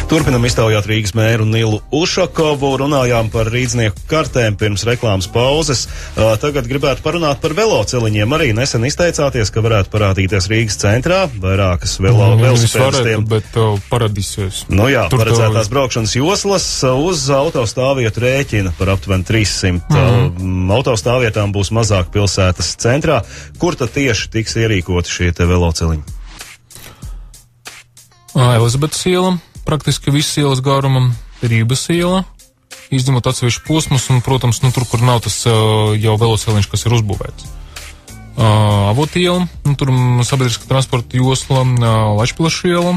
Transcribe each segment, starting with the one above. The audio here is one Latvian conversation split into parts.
Turpinam iztaujāt Rīgas mēru Nilu Ušakovu, runājām par rīdznieku kartēm pirms reklāmas pauzes. Tagad gribētu parunāt par veloceliņiem. Arī nesen izteicāties, ka varētu parādīties Rīgas centrā vairākas velosipēdistiem. Bet paradīsies. Nu jā, paredzētās braukšanas joslas uz autostāvvietu rēķina par aptuveni 300. Autostāvvietām būs mazāk pilsētas centrā. Kur tad tieši tiks ierīkoti šie te veloceliņi? Elizabetes iela, praktiski viss ielas garumam, Rības iela, izņemot atsevišķu posmus un, protams, tur, kur nav tas jau veloceliņš, kas ir uzbūvēts. Avot iela, tur sabiedriska transporta josla, Lačplaša iela,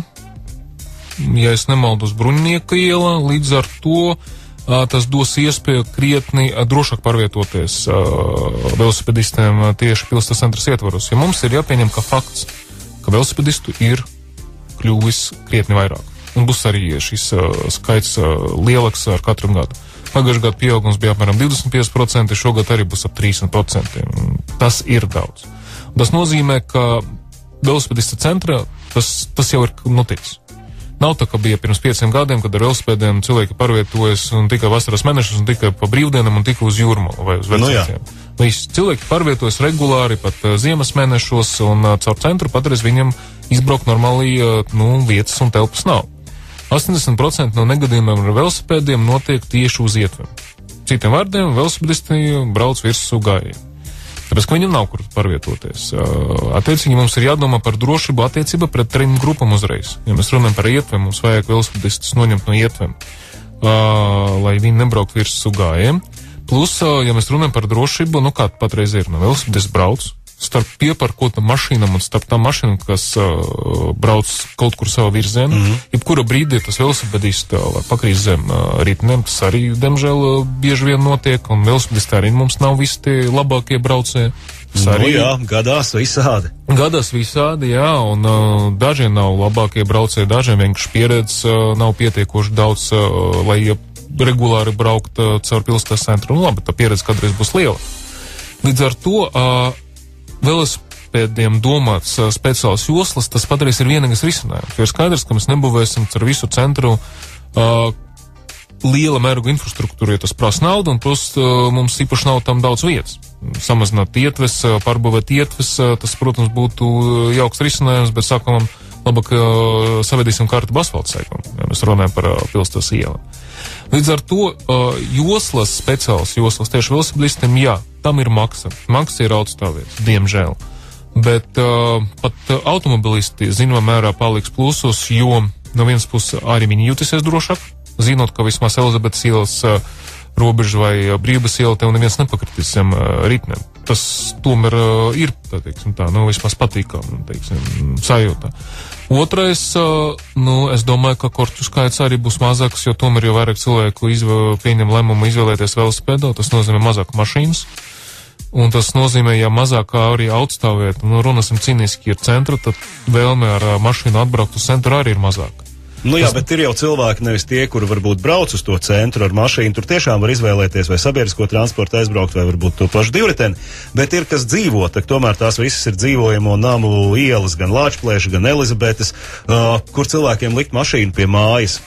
ja es nemaldos, Bruņnieka iela, līdz ar to tas dos iespēju krietni drošāk pārvietoties velosipedistiem tieši pilsētas centras ietvaros. Ja mums ir jāpieņem kā fakts, ka velosipedistu ir kļuvis krietni vairāk. Un būs arī šis skaits lielāks ar katru gadu. Pagājušajā gadu pieaugums bija apmēram 25%, šogad arī būs ap 30%. Tas ir daudz. Un tas nozīmē, ka velosipedista centrā tas jau ir noticis. Nav tā, ka bija pirms 5 gadiem, kad ar velosipēdiem cilvēki pārvietojas un tikai vasaras mēnešus, un tikai pa brīvdienam un tikai uz Jūrmalu vai uz vecākiem. Visi cilvēki pārvietojas regulāri pat ziemas mēnešos, un caur centru patreiz viņam izbraukt normāli vietas un telpas nav. 80% no negadījumiem ar velosipēdiem notiek tieši uz ietvem. Citiem vārdiem, velosipedisti brauc virsū gājējiem. Tāpēc, ka viņam nav kur pārvietoties. Attiecīgi mums ir jādomā par drošību attiecībā pret 3 grupām uzreiz. Ja mēs runājam par ietvem, mums vajag velosipedistus noņemt no ietvem, lai viņi nebraukt virsū gājējiem. Plus, ja mēs runājam par drošību, kā patreiz ir, velosipedists brauc starp pieparkotam mašīnām un starp tām mašīnām, kas brauc kaut kur savā virzienā. Jebkura brīdī tas velosipedists var pakrīst zem ritnēm, tas arī, diemžēl, bieži vien notiek, un velosipedisti arī mums nav visi tie labākie braucēji. Jā, gadās visādi. Gadās visādi, jā, un dažiem nav labākie braucēji, dažiem vienkārši pieredzes nav pietiekoši daudz, lai regulāri braukt caur pilsētas centru. Labi, tā pieredze kādreiz būs liela. Līdz ar to velosipēdiem domāts speciāls joslas, tas patreiz ir vienīgais risinājums. Jo ir skaidrs, ka mēs nebūvēsim ar visu centru liela mēroga infrastruktūra, jo tas prasa naudu, un plus mums īpaši nav tam daudz vietas. Samazināt ietves, pārbūvēt ietves, tas, protams, būtu jauks risinājums, bet sākumam labāk savedīsim kārtu asfaltsēkumu, ja mēs runājam par pilsētas ielām. Līdz ar to joslas, speciāls joslas tieši velosipedistiem, jā, tam ir maksa. Maksa ir autostāvvietas, diemžēl. Bet pat automobilisti zināmā mērā paliks plusos, jo no vienas puses arī viņi jūtīsies drošāk, zinot, ka vismaz Elizabetes ielas robeža vai Brīvības iela tev neviens nepakritīs zem ritnēm. Tas tomēr ir, vismaz patīkam, sajūtā. Otrais, es domāju, ka korķu skaits arī būs mazāks, jo tomēr jau vairāk cilvēku pieņem lēmumu izvēlēties velosipēdu, tas nozīmē mazāk mašīnas, un tas nozīmē, ja mazāk arī autostāvvieta, runāsim cīniski ir centra, tad vēlme ar mašīnu atbraukt uz centru arī ir mazāk. Bet ir jau cilvēki, nevis tie, kuri varbūt brauc uz to centru ar mašīnu, tur tiešām var izvēlēties vai sabiedrisko transportu aizbraukt, vai varbūt to pašu divriteni, bet ir kas dzīvo, tomēr tās visas ir dzīvojamo namu ielas, gan Lāčplēša, gan Elizabetes, kur cilvēkiem likt mašīnu pie mājas.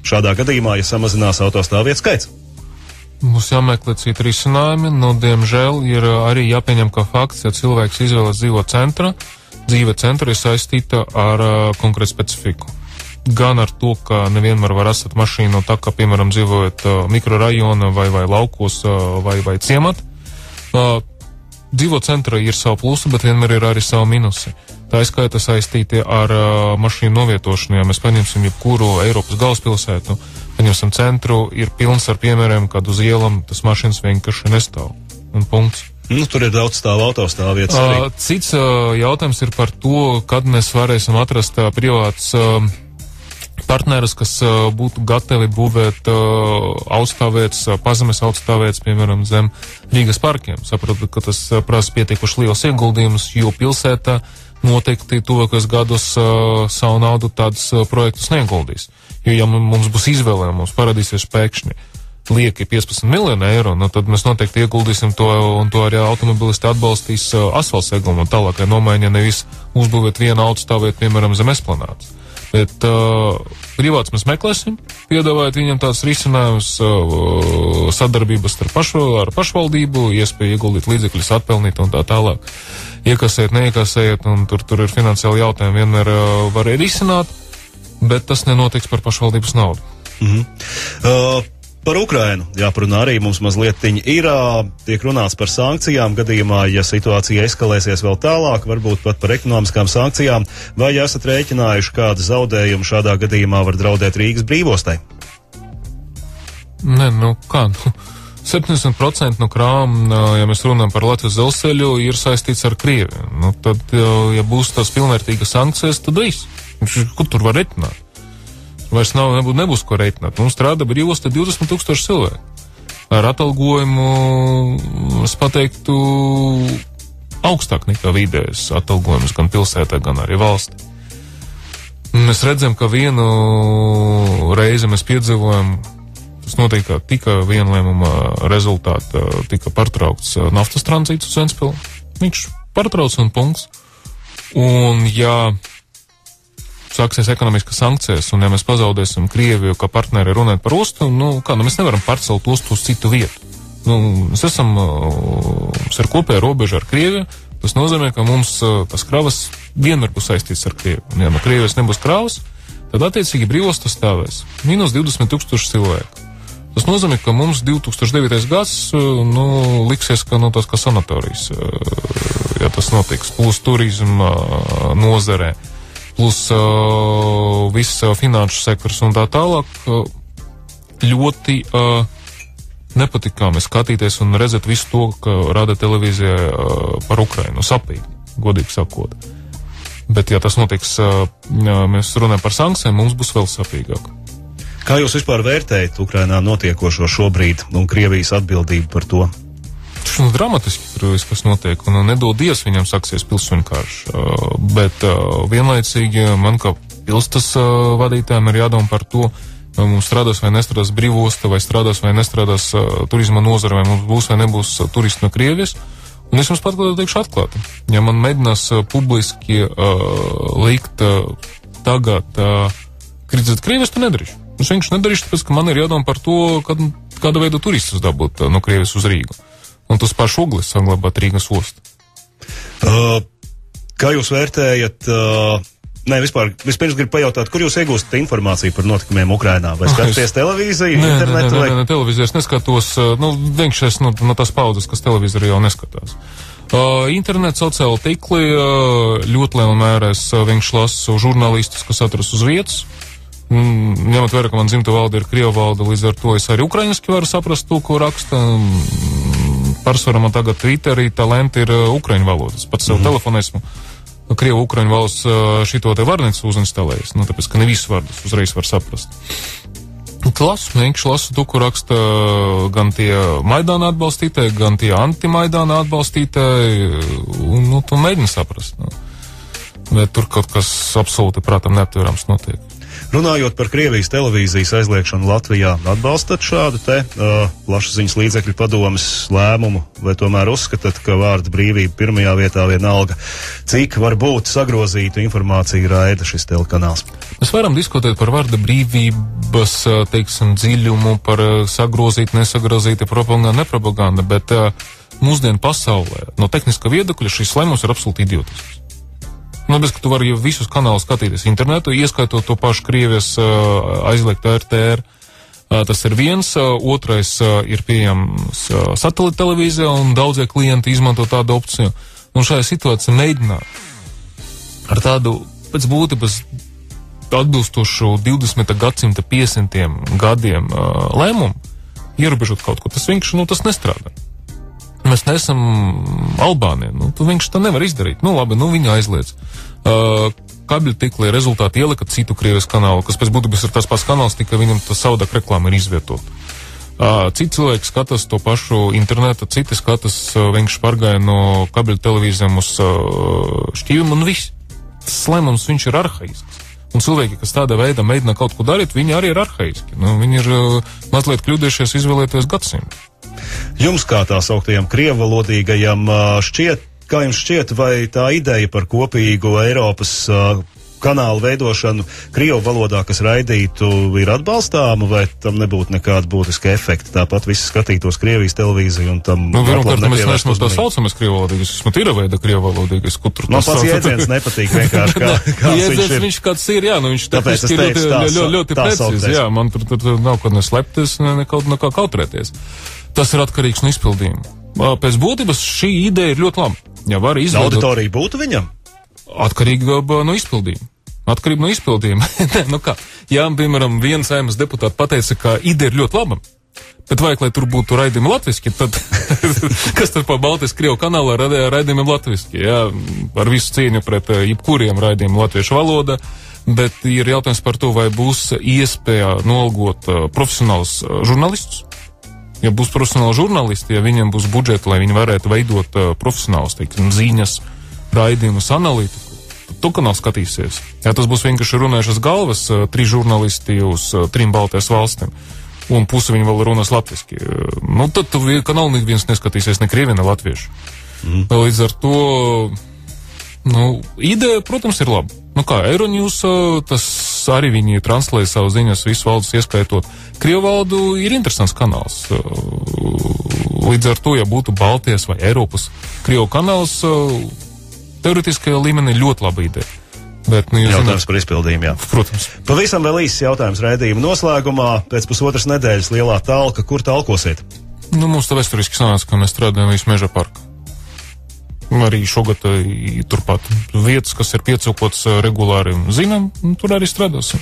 Šādā gadījumā, ja samazinās autostāvvietu skaits. Mums jāmeklē citi risinājumi, diemžēl ir arī jāpieņem kā fakts, ja cilvēks izvēlas dzīve centra ir saistīta ar konkrētu specifiku. Gan ar to, ka nevienmēr var atstāt mašīnu tā, kā, piemēram, dzīvojot mikrorajona vai laukos vai ciemat. Dzīvot centra ir savu plusu, bet vienmēr ir arī savu minusi. Tā izskaita saistīti ar mašīnu novietošanu. Ja mēs paņemsim jebkuru Eiropas galvaspilsētu, paņemsim centru, ir pilns ar piemēriem, kad uz ielam tas mašīnas vienkārši nestāv. Un punkts. Tur ir daudz stāvu autostāvvietas. Cits jautājums ir par to, kad mēs varēsim atrast privāts partnerus, kas būtu gatavi būvēt autostāvvietas, pazemes autostāvvietas, piemēram, zem Rīgas parkiem. Saprotu, ka tas prasa pietiekuši liels ieguldījums, jo pilsētā noteikti tuvākos gados savu naudu tādus projektus neieguldīs. Jo, ja mums būs izvēle, mums parādīsies pēkšņi lieki 15 miljoni eiro, tad mēs noteikti ieguldīsim to, un to arī automobilisti atbalstīs asfaltseglumu un tālākai nomaiņa, nevis uzbūvēt vienu autostāvvietu, piemēram, zem esplanādes. Bet privāts mēs meklēsim, piedāvājot viņam tāds risinājums, sadarbības ar pašvaldību, iespēju ieguldīt līdzekļus, atpelnīt un tā tālāk. Iekasēt, neiekasēt, un tur ir finansiāli jautājumi vienmēr var risināt, bet tas nenotiks par pašvaldības naudu. Par Ukrainu jāparunā arī mums mazliet ir, tiek runāts par sankcijām gadījumā, ja situācija eskalēsies vēl tālāk, varbūt pat par ekonomiskām sankcijām, vai esat rēķinājuši, kāda zaudējuma šādā gadījumā var draudēt Rīgas brīvostai? Nē, 70% no krājuma, ja mēs runājam par Latvijas dzelzceļu, ir saistīts ar Krieviju. Tad, ja būs tās pilnvērtīgas sankcijas, tad viss. Kur tur var reiķināt? Vairs nebūs ko reiķināt. Mums strādā brīvostā 20,000 cilvēku. Ar atalgojumu, es pateiktu, augstāk nekā vidējais atalgojums gan pilsētā, gan arī valstī. Mēs redzam, ka vienu reizi mēs piedzīvojam, tas notiek tikai viena lēmuma rezultātā, tika pārtraukts naftas tranzīts uz Ventspili. Viņš pārtrauc un punkts. Un ja sāksies ekonomiskas sankcijas, un ja mēs pazaudēsim Krieviju, kā partneri runāt par ostu, mēs nevaram pārcelt ostu uz citu vietu. Mēs ir kopēja robeža ar Krieviju, tas nozīmē, ka mums tas kravas vienmēr būs saistīts ar Krieviju. Un ja no Krievijas nebūs kravas, tad attiecīgi brīvosta stāvēs minus 20,000 cilvēku. Tas nozīmē, ka mums 2009. gads, liksies, ka tas kā sanatorijas, ja tas notiks, plus turisma nozarē, plus viss finanšu sektors un tā tālāk, ļoti nepatikāmi skatīties un redzēt visu to, ka rāda televīzija par Ukrainu, sapīgi, godīgi sakot. Bet, ja tas notiks, mēs runājam par sankcijām, mums būs vēl sapīgāk. Kā jūs vispār vērtējat Ukrainā notiekošo šobrīd un Krievijas atbildību par to? Tas dramatiski tur viss, kas notiek, un nedodies viņam saksies pilsoņu karš. Bet vienlaicīgi man kā pilstas vadītājiem ir jādomā par to, vai mums strādās vai nestrādās brīvosta, vai strādās vai nestrādās turisma nozara, vai mums būs vai nebūs turisti no Krievijas. Un es jums pat teikšu atklāti. Ja man mēģinās publiski likt tagad kritizēt Krievijas, to nedarīšu. Es vienkārši nedarīšu, tāpēc, ka man ir jādomā par to, kāda veida turistus dabūt no Krievijas uz Rīgu. Un tas pašu oglis saglabāt Rīgas ostu. Kā jūs vērtējat? Vispirms gribu pajautāt, kur jūs iegūstat informāciju par notikumiem Ukrainā? Vai skatāties televīziju, internetu? Nē, televīziju es neskatos. Vienkārši es no tās paudzes, kas televīziju jau neskatās. Internets, sociāli tīkli, ļoti lielā mērā es vienkārši lasu žurnālistus, kas atrodas uz vietas. Ņemot vērā, ka man dzimta valde ir Krievu valde, līdz ar to es arī ukraiņiski varu saprast to, ko raksta. Pārsvarā man tagad Twitterī tā lenta ir ukraiņu valodas. Pats sev telefonu esmu Krievu ukraiņu valodas šito te varnicu uzinstalējis, tāpēc, ka ne visus vārdus uzreiz var saprast. Vienkārši lasu to, ko raksta gan tie Maidāna atbalstītāji, gan tie anti-Maidāna atbalstītāji, un tu mēģini saprast. Bet tur kaut kas absolūti prātam neaptverams notiek. Runājot par Krievijas televīzijas aizliekšanu Latvijā, atbalstat šādu plašsaziņas līdzekļu padomes lēmumu, vai tomēr uzskatāt, ka vārda brīvība pirmajā vietā vienalga, cik varbūt sagrozītu informāciju raida šis telekanāls? Mēs varam diskutēt par vārda brīvības, dziļumu, par sagrozīt, nesagrozīt, propaganda, nepropaganda, bet mūsdienu pasaulē no tehniska viedokļa šis lēmums ir absolūti idiotisks. Bez, ka tu vari visus kanālus skatīties internetu, ieskaitot to pašu Krievijas aizliegtu RTR. Tas ir viens, otrais ir pieejams satelīta televīzijā, un daudzie klienti izmanto tādu opciju. Un šajā situācijā mēģināt ar tādu pēc būtības atbilstošu 20. gadsimta 50. gadiem lēmumu ierobežot kaut ko. Tas vienkārši, tas nestrādā. Mēs neesam Albānija, tu vienkārši tā nevar izdarīt. Labi, viņi aizliedz. Kabļu tīklī rezultāti ielika citu Krievijas kanālu, kas pēc būtības ir tas pats kanāls, tikai viņam tā savādāk reklāma ir izvietota. Citi cilvēki skatās to pašu internetu, citi skatās vienkārši pārgāja no kabļu televīzijām uz šķīviem, un viss. Tas lēmums, viņš ir arhaisks. Un cilvēki, kas tādā veidā mēģina kaut ko darīt, viņi arī ir arhaiski. Viņi ir mazliet kļūdījušies izvēlēties gadsimtu. Jums, kā tā sauktajam krievalodīgajam, kā jums šķiet, vai tā ideja par kopīgu Eiropas kanālu veidošanu krievu valodā, kas raidītu, ir atbalstāma, vai tam nebūtu nekāda būtiska efekta? Tāpat visi skatītos Krievijas televīziju un tam... Pirmkārt, mēs neesam tā saucamies krievu valodīgas, esmu tīra veida krievu valodīgas, kur tur... Pats jēdziens nepatīk vienkārši, kāds viņš kāds ir, jā, viņš tāpēc ļoti precīzi, jā, man tur nav kaut neslepties, nekā kautrēties. Tas ir atkarīgs no izpildījuma. Pēc būtības šī ideja ir ļoti laba. Ja var izveidot... Auditorija būtu viņam? Atkarīgi no izpildījuma. Atkarīgi no izpildījuma. Kā? Jā, piemēram, viens Saeimas deputāts pateica, ka ideja ir ļoti laba, bet vajag, lai tur būtu raidījumi latviski, tad kas tad pa Baltijas Krievu kanālā raidījumiem latviski? Jā, ar visu cieņu pret jebkuriem raidījumu latviešu valoda, bet ir jautājums par to, vai būs iespēja nolgot profesionālus žurnalistus. Ja būs profesionāli žurnālisti, ja viņiem būs budžeti, lai viņi varētu veidot profesionālus, teiksim, ziņas, raidījumus, analītiku, tad tu kanāls skatīsies. Ja tas būs vienkārši runājušas galvas, 3 žurnālisti uz 3 Baltijas valstīm, un pusi viņi vēl runas latviski, tad tu kanālu neviens neskatīsies, ne krievi, ne latvieši. Līdz ar to, ideja, protams, ir laba. Euronews, tas arī viņi translē savu ziņas visu valodas ieskaitot. Krievu valodu ir interesants kanāls. Līdz ar to, ja būtu Baltijas vai Eiropas Krievu kanāls, teoretiskajā līmenī ļoti laba ideja. Bet, jautājums par izpildījumu, jā. Protams. Pavisam vēl īsts jautājums raidījuma noslēgumā. Pēc pusotras nedēļas lielā talka, kur talkosiet? Mums tā vēsturiski sanāca, ka mēs strādājam visu meža parku. Arī šogad turpat vietas, kas ir piecūkotas regulāri un zinām, tur arī strādāsim.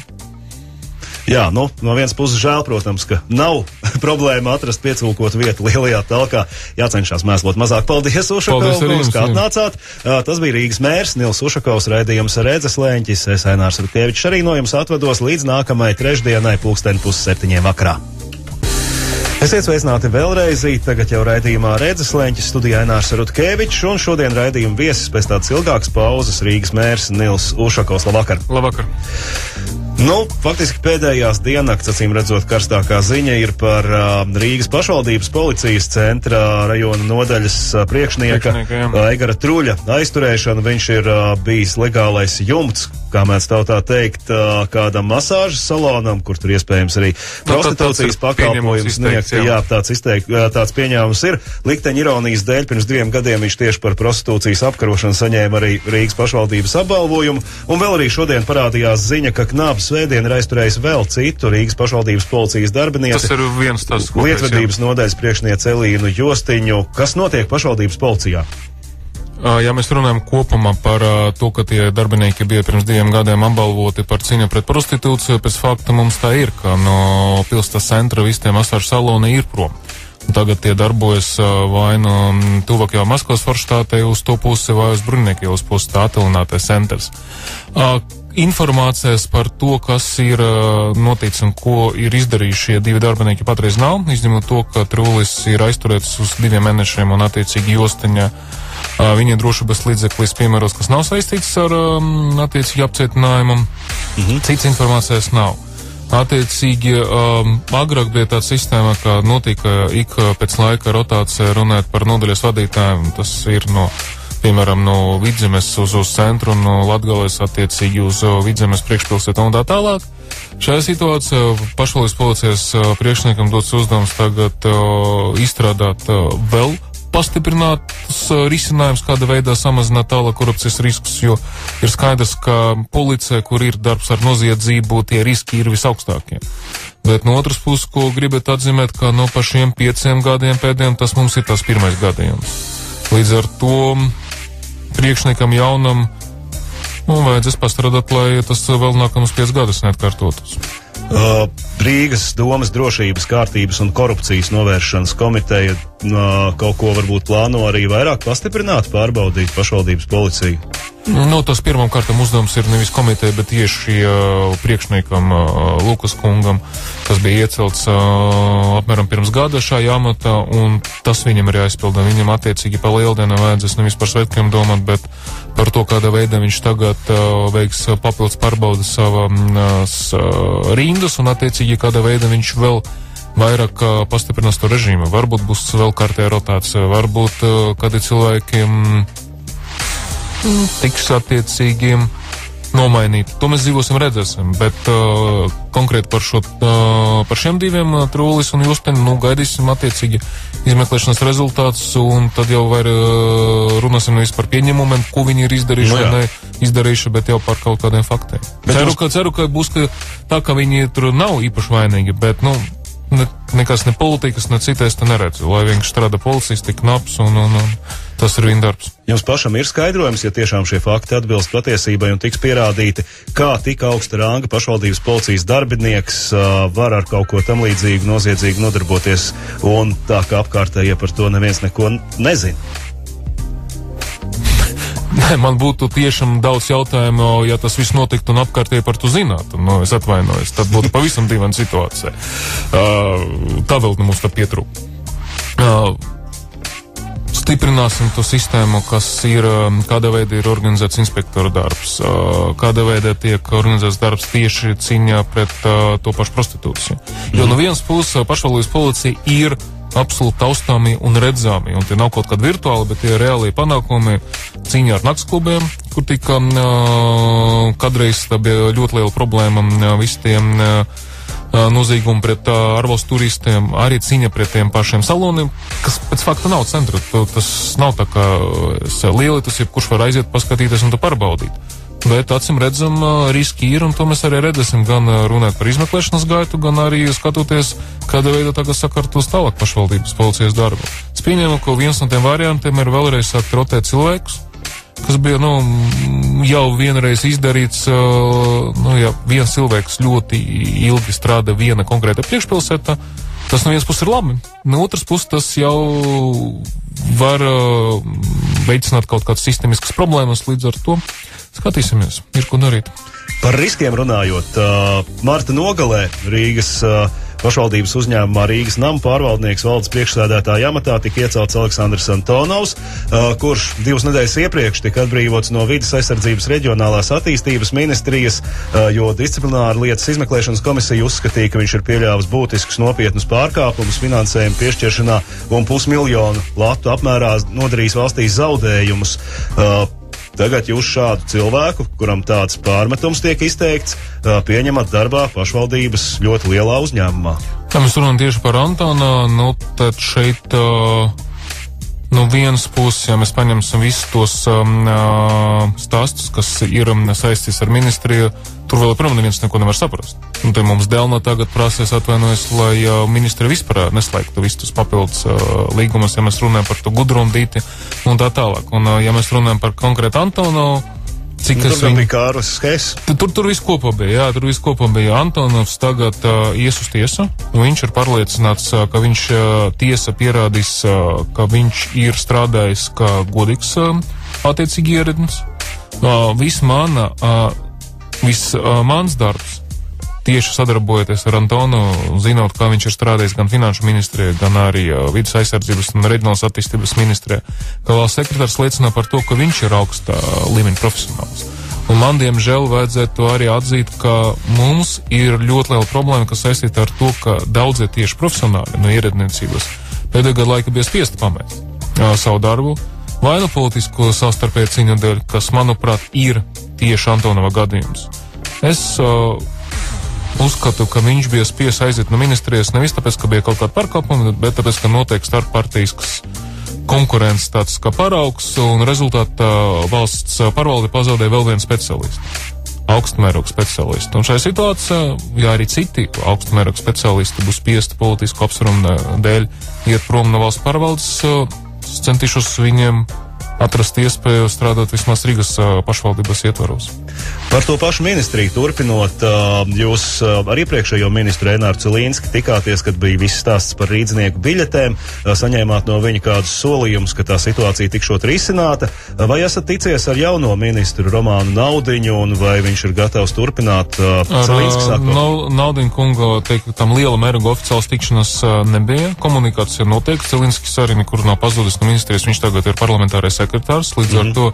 Jā, no vienas puses žēl, protams, ka nav problēma atrast piecūkotu vietu lielajā talkā. Jācenšas mēslot mazāk. Paldies, Ušakovs, ka atnācāt. Tas bija Rīgas mērs Nils Ušakovs, raidījums Redzes Leņķis. Es Ainārs Rutkevičs arī no jums atvados līdz nākamajai trešdienai 6:30 vakarā. Esiet sveicināti vēlreiz, tagad jau raidījumā Redzes Leņķis, studijā Ainārs Rutkevičs, un šodien raidījuma viesis pēc tādas ilgākas pauzes Rīgas mērs Nils Ušakovs. Labvakar! Labvakar! Faktiski pēdējās diennakts, acīm redzot, karstākā ziņa ir par Rīgas pašvaldības policijas centra rajona nodaļas priekšnieka Aigara Truļa aizturēšanu. Viņš ir bijis legālais jumts, kā mēs tautā teikt, kādam masāžas salonam, kur tur iespējams arī prostitūcijas pakalpojums sniegt. Jā, tāds pieņēmums ir. Likteņa ironijas dēļ pirms 2 gadiem viņš tieši par prostitūcijas apkarošanu saņēma arī Rīgas pašvaldības apbalvojumu. Un vēl arī šodien parādījās ziņa, ka Knābs svētdien ir aizturējis vēl citu Rīgas pašvaldības policijas darbinieci. Tas ir viens tas, ko Lietvedības nodaļas priekšniece Elīnu Jostiņu. Kas notiek pašvaldības policijā? Ja mēs runājam kopumā par to, ka tie darbinieki bija pirms 2 gadiem apbalvoti par cīņu pret prostitūciju, pēc fakta mums tā ir, ka no pilsētas centra visi tie masāžu saloni ir prom. Tagad tie darbojas vai no tuvākajā Maskavas forštātei uz to pusi vai uz Bruņnieku ielas pusi, tā attālinātais centrs. Informācijas par to, kas ir noticis un ko ir izdarījuši šie 2 darbinieki patreiz nav, izņemot to, ka Trūlis ir aizturēts uz 2 mēnešiem un attiecīgi Jostiņa viņa drošības līdzeklis piemēros, kas nav saistīts ar attiecīgi apcietinājumu. Cits informācijas nav. Attiecīgi, agrāk bija tāda sistēma, ka notika ik pēc laika rotācija runāt par nodaļas vadītājiem. Tas ir piemēram, no Vidzemes uz centru un no Latgales attiecīgi uz Vidzemes priekšpilsētu un tā tālāk. Šajā situācijā pašvaldības policijas priekšniekam dots uzdevums tagad izstrādāt vēl pastiprinātus risinājums, kāda veidā samazināt tālāk korupcijas riskus, jo ir skaidrs, ka policija, kur ir darbs ar noziedzību, tie riski ir visaugstākie. Bet no otras puses, ko gribētu atzīmēt, ka no pa šiem 5 gadiem pēdējiem tas mums ir tas pirmais gadījums. Līdz ar to priekšniekam jaunam vajadzēs pastrādāt, lai tas vēl nākamos 5 gadus neatkārtotos. Rīgas domas drošības, kārtības un korupcijas novēršanas komiteja kaut ko varbūt plāno arī vairāk pastiprināt, pārbaudīt pašvaldības policiju? Tas pirmām kārtām uzdevums ir nevis komiteja, bet tieši priekšniekam Lukas kungam, kas bija iecelts apmēram pirms gada šajā amatā, un tas viņam ir jāizpilda. Viņam attiecīgi pa lieldienām vajadzēs nevis par svētkiem domāt, bet par to, kādā veidā viņš tagad veiks papildus pārbaudas savas rindas, un attiecīgi kādā veidā viņš vēl vairāk pastiprinās to režīmu. Varbūt būs vēl kārtējā rotācija, varbūt kādi cilvēki tiks attiecīgi nomainīta. To mēs dzīvosim, redzēsim, bet konkrēti par šiem diviem, Trūlis un Juspeni, gaidīsim attiecīgi izmeklēšanas rezultātus, un tad jau runāsim nevis par pieņemumiem, ko viņi ir izdarījuši vai ne izdarījuši, bet jau par kaut kādiem faktiem. Ceru, ka būs tā, ka viņi tur nav īpaši vainīgi, bet, nekas ne politikas, ne citais te neredz, lai viņš strādā policijas tik naps un tas ir viņa darbs. Jums pašam ir skaidrojums, ja tiešām šie fakti atbilst patiesībai un tiks pierādīti, kā tik augsta ranga pašvaldības policijas darbinieks var ar kaut ko tam līdzīgu noziedzīgu nodarboties, un tā kā apkārtējie par to neviens neko nezina. Nē, man būtu tiešām daudz jautājumu, ja tas viss notiktu un apkārtēji par to zinātu. Es atvainojos, tad būtu pavisam dīvaina situācija. Tā vēl mums tā pietrūka. Stiprināsim to sistēmu, kas ir, kāda veida ir organizēts inspektora darbs, kāda veida tiek organizēts darbs tieši cīņā pret to pašu prostitūciju. Jo no vienas puses pašvaldības policija ir absolūti taustāmi un redzami, un tie nav kaut kādi virtuāli, bet tie reālie panākumi cīņā ar naktsklubiem, kur tika kādreiz tā bija ļoti liela problēma visiem nozīgumi pret ārvalstu turistiem, arī cīņa pret tiem pašiem saloniem, kas pēc fakta nav centra. Tas nav tā kā lieli, tas jebkurš var aiziet, paskatīties un to pārbaudīt. Bet acīm redzam, riski ir, un to mēs arī redzēsim, gan runāt par izmeklēšanas gaitu, gan arī skatoties, kāda veida tagad sakārtos tālāk pašvaldības policijas darbu. Es pieņēmu, ka viens no tiem variantiem ir vēlreiz sākt rotēt cilvēkus, kas bija, jau vienreiz izdarīts, ja viens cilvēks ļoti ilgi strādā viena konkrēta priekšpilsētā, tas no vienas puses ir labi, no otras puses tas jau var veicināt kaut kādas sistemiskas problēmas, līdz ar to skatīsimies, ir ko darīt. Par riskiem runājot, marta nogalē Rīgas pašvaldības uzņēmumā Rīgas nama pārvaldnieks valdes priekšsēdētāja amatā tika iecelts Aleksandrs Antonovs, kurš 2 nedēļas iepriekš tika atbrīvots no vides aizsardzības reģionālās attīstības ministrijas, jo disciplināra lietas izmeklēšanas komisija uzskatīja, ka viņš ir pieļāvis būtiskus nopietnus pārkāpumus finansējumu piešķiršanā un 500 000 latu apmērā nodarījis valstī zaudējumus. Tagad jūs šādu cilvēku, kuram tāds pārmetums tiek izteikts, pieņemat darbā pašvaldības ļoti lielā uzņēmumā. Ja mēs runājam tieši par Antonu, tad šeit no vienas puses, ja mēs paņemsim visus tos stāstus, kas ir saistīts ar ministriju, tur vēl joprojām neviens neko nevar saprast. Un te mums Delna tagad prasēs atvainojas, lai ministrija vispār neslēgtu visus papildus līgumus, ja mēs runājam par to gudrundīti un tā tālāk. Un ja mēs runājam par konkrētu Antonu, cik es viņu... Tur bija Kārlis Skēs. Tur viss kopā bija, Antonovs tagad ies uz tiesu, un viņš ir pārliecināts, ka viņš tiesa pierādīs, ka viņš ir strādājis kā godīgs attiecīgi ierednis. Viss mans darbs, tieši sadarbojoties ar Antonu, zinot, kā viņš ir strādājis gan finanšu ministrijā, gan arī vides aizsardzības un reģionālās attīstības ministrijā, ka valsts sekretārs liecina par to, ka viņš ir augsta līmeņa profesionāls. Un man, diemžēl, vajadzētu arī atzīt, ka mums ir ļoti liela problēma, kas saistīta ar to, ka daudzie tieši profesionāli no ieredniecības pēdējā gada laika bija spiesti pamest savu darbu, vai no politisko savstarpēju cīņu dēļ, kas, manuprāt, ir tieši Antonova gadījums. Es uzskatu, ka viņš bija spiests aiziet no ministrijas nevis tāpēc, ka bija kaut kāda pārkāpuma, bet tāpēc, ka notiek starppartijisks konkurences tāds kā paraugs, un rezultātā valsts pārvalde pazaudēja vēl vienu speciālistu. Augstmēroga speciālistu. Un šajā situācijā, ja arī citi augstmēroga speciālisti būs spiesti politisku apsvērumu dēļ iet prom no valsts pārvaldes, centīšos viņiem atrast iespēju strādāt vismaz Rīgas pašvaldības ietvaros. Par to pašu ministriju turpinot, jūs ar iepriekšējo ministru Enāru Cilīnski tikāties, kad bija viss stāsts par rīdznieku biļetēm, saņēmāt no viņa kādus solījumus, ka tā situācija tikšot risināta. Vai esat ticies ar jauno ministru Romānu Naudiņu, un vai viņš ir gatavs turpināt Cilīnski sākot? Naudiņu kunga, teikt, tam liela mēroga oficiāls tikšanas nebija. Komunikācija notiek. Cilīnskis arī nekur nav pazudis no ministrijas, viņš tagad ir parlamentārais sekretārs, līdz ar to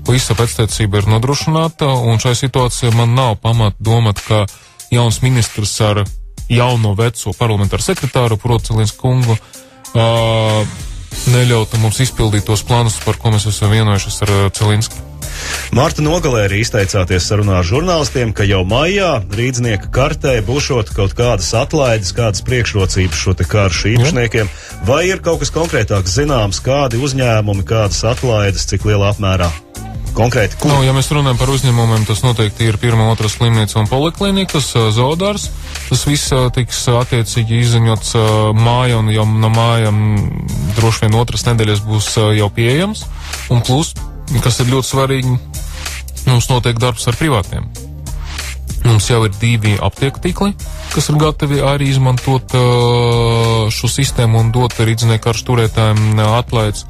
visa pēctecība ir nodrošināta, un šai situācijā man nav pamata domāt, ka jauns ministrs ar jauno veco parlamentāru sekretāru, proti Cilīnska kungu, neļautu mums izpildīt tos plānus, par ko mēs esam vienojušies ar Cilīnski. Marta nogalē arī izteicāties sarunā ar žurnālistiem, ka jau maijā rīdznieka kartē būšot kaut kādas atlaides, kādas priekšrocības šo te karšu īpašniekiem. Vai ir kaut kas konkrētāks zināms, kādi uzņēmumi, kādas atlaides, cik lielā apmērā? Konkrēti, kur? Ja mēs runājam par uzņēmumiem, tas noteikti ir 1. un 2. slimnīca un poliklinikas, zoodārs. Tas viss tiks attiecīgi izziņots māja, un jau no māja droši vien 2. nedēļas būs jau pieejams. Un plus, kas ir ļoti svarīgi, mums notiek darbs ar privātiem. Mums jau ir 2 aptieku tīkli, kas ir gatavi arī izmantot šo sistēmu un dot rīdznieku karšu turētājiem atlaides.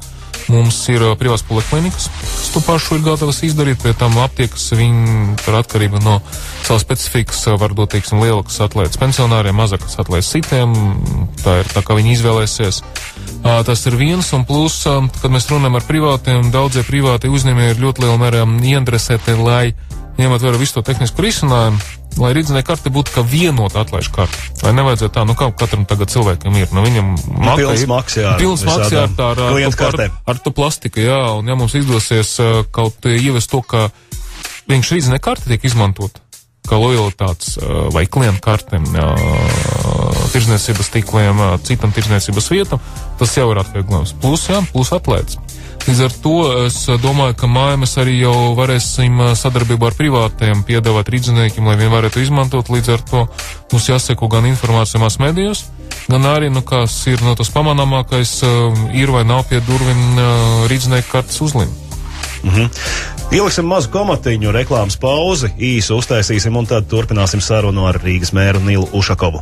Mums ir privās poliklinikas, kas to pašu ir gatavas izdarīt, pie tam aptiekas, viņi par atkarību no savas specifikas var dot, teiksim, lielākas atlaides pensionāriem, mazākas atlaides citiem, tā ir tā, kā viņi izvēlēsies. Tas ir viens, un plus, kad mēs runājam ar privātiem, daudzie privāti uzņēmēji ir ļoti lielā mērā ieinteresēti, lai ņemot vērā visu to tehnisku risinājumu, lai rīdznieku karte būtu kā vienota atlaižu karte. Lai nevajadzētu tā, kā katram tagad cilvēkam ir. Viņam pilns maks, jā, ar to plastiku, jā, un ja mums izdosies kaut ievest to, ka viņš rīdznieku karte tiek izmantot kā lojalitātes vai klientu kartēm, tirdzniecības tīkliem, citam tirdzniecības vietam, tas jau ir atvieglojums. Plus atlaides. Līdz ar to es domāju, ka mājā mēs arī jau varēsim sadarbībā ar privātiem piedāvāt rīdzniekiem, lai viņi varētu izmantot. Līdz ar to mums jāseko gan informācijā mass medijos, gan arī, kas ir tas pamanāmākais, ir vai nav pie durvīm rīdznieku kartes uzlīme. Ieliksim mazu komatiņu, reklāmas pauzi, īsu uztaisīsim un tad turpināsim sarunu ar Rīgas mēru Nilu Ušakovu.